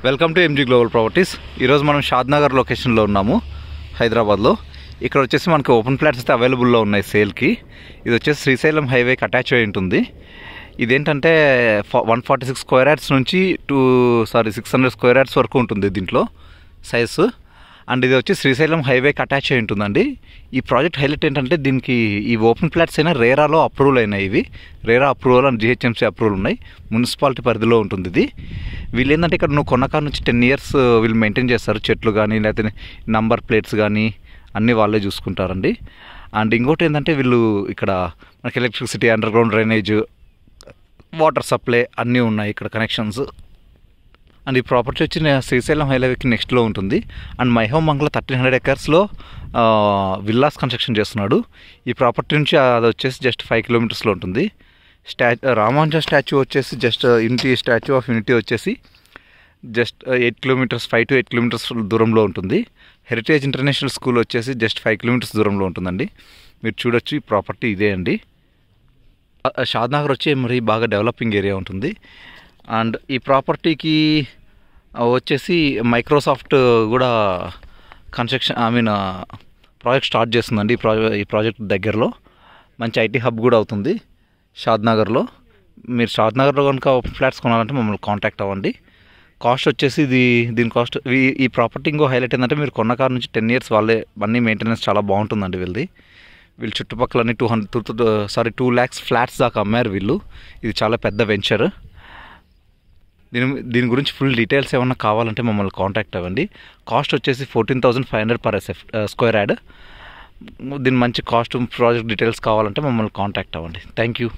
Welcome to MG global properties. ఈరోజు మనం షాద్నగర్ లొకేషన్లో ఉన్నాము, హైదరాబాద్లో. ఇక్కడ వచ్చేసి మనకి ఓపెన్ ఫ్లాట్స్ అయితే అవైలబుల్లో ఉన్నాయి సేల్కి. ఇది వచ్చేసి శ్రీశైలం హైవేకి అటాచ్ అయి ఉంటుంది. ఇదేంటంటే 146 స్క్వేర్ యార్డ్స్ నుంచి 600 స్క్వేర్ యార్డ్స్ వరకు ఉంటుంది దీంట్లో సైజు. అండ్ ఇది వచ్చి శ్రీశైలం హైవేకి అటాచ్ అయి ఉంటుందండి. ఈ ప్రాజెక్ట్ హైలైట్ ఏంటంటే దీనికి ఈ ఓపెన్ ఫ్లాట్స్ అయినా రేరాలో అప్రూవల్ అయినాయి. ఇవి RERA approval and GHMC approval ఉన్నాయి. మున్సిపాలిటీ పరిధిలో ఉంటుంది ఇది. వీళ్ళు ఏంటంటే ఇక్కడ నువ్వు కొన్న కాడ నుంచి 10 years వీళ్ళు మెయింటైన్ చేస్తారు. చెట్లు కానీ లేకపోతే నంబర్ ప్లేట్స్ కానీ అన్నీ వాళ్ళే చూసుకుంటారండి. అండ్ ఇంకోటి ఏంటంటే వీళ్ళు ఇక్కడ మనకి electricity, under ground drainage, water supply అన్నీ ఉన్నాయి ఇక్కడ కనెక్షన్స్. అండ్ ఈ ప్రాపర్టీ వచ్చి శ్రీశైలం హైవేకి నెక్స్ట్లో ఉంటుంది. అండ్ మై హోమ్ బంగ్లా 1300 acresలో విల్లాస్ కన్స్ట్రక్షన్ చేస్తున్నాడు. ఈ ప్రాపర్టీ నుంచి అది వచ్చేసి జస్ట్ 5 kilometers ఉంటుంది. రామానుజ స్టాచ్యూ వచ్చేసి జస్ట్ స్టాచ్యూ ఆఫ్ యూనిటీ వచ్చేసి జస్ట్ 8 kilometers, 5 to 8 kilometers దూరంలో ఉంటుంది. హెరిటేజ్ ఇంటర్నేషనల్ స్కూల్ వచ్చేసి జస్ట్ 5 kilometers దూరంలో ఉంటుందండి. మీరు చూడొచ్చు, ఈ ప్రాపర్టీ ఇదే అండి. షాద్నగర్ వచ్చి మరి బాగా డెవలపింగ్ ఏరియా ఉంటుంది. అండ్ ఈ ప్రాపర్టీకి వచ్చేసి మైక్రోసాఫ్ట్ కూడా కన్స్ట్రక్షన్ ప్రాజెక్ట్ స్టార్ట్ చేస్తుందండి. ఈ ప్రాజెక్ట్ దగ్గరలో మంచి ఐటీ హబ్ కూడా అవుతుంది షాద్నగర్లో. మీరు షాద్నగర్లో కనుక ఫ్లాట్స్ కొనాలంటే మమ్మల్ని కాంటాక్ట్ అవ్వండి. కాస్ట్ వచ్చేసి దీని కాస్ట్ ఈ ప్రాపర్టీ ఇంకో హైలైట్ ఏంటంటే మీరు కొన్న కార్ నుంచి 10 years వాళ్ళే అన్నీ మెయింటెనెన్స్ చాలా బాగుంటుందండి వీళ్ళు చుట్టుపక్కల 2 lakhs ఫ్లాట్స్ దాకా అమ్మారు వీళ్ళు. ఇది చాలా పెద్ద వెంచర్. దీని గురించి ఫుల్ డీటెయిల్స్ ఏమన్నా కావాలంటే మమ్మల్ని కాంటాక్ట్ అవ్వండి. కాస్ట్ వచ్చేసి 14,500 per స్క్వేర్ యార్డ్. దీని మంచి కాస్ట్, ప్రాజెక్ట్ డీటెయిల్స్ కావాలంటే మమ్మల్ని కాంటాక్ట్ అవ్వండి. Thank you.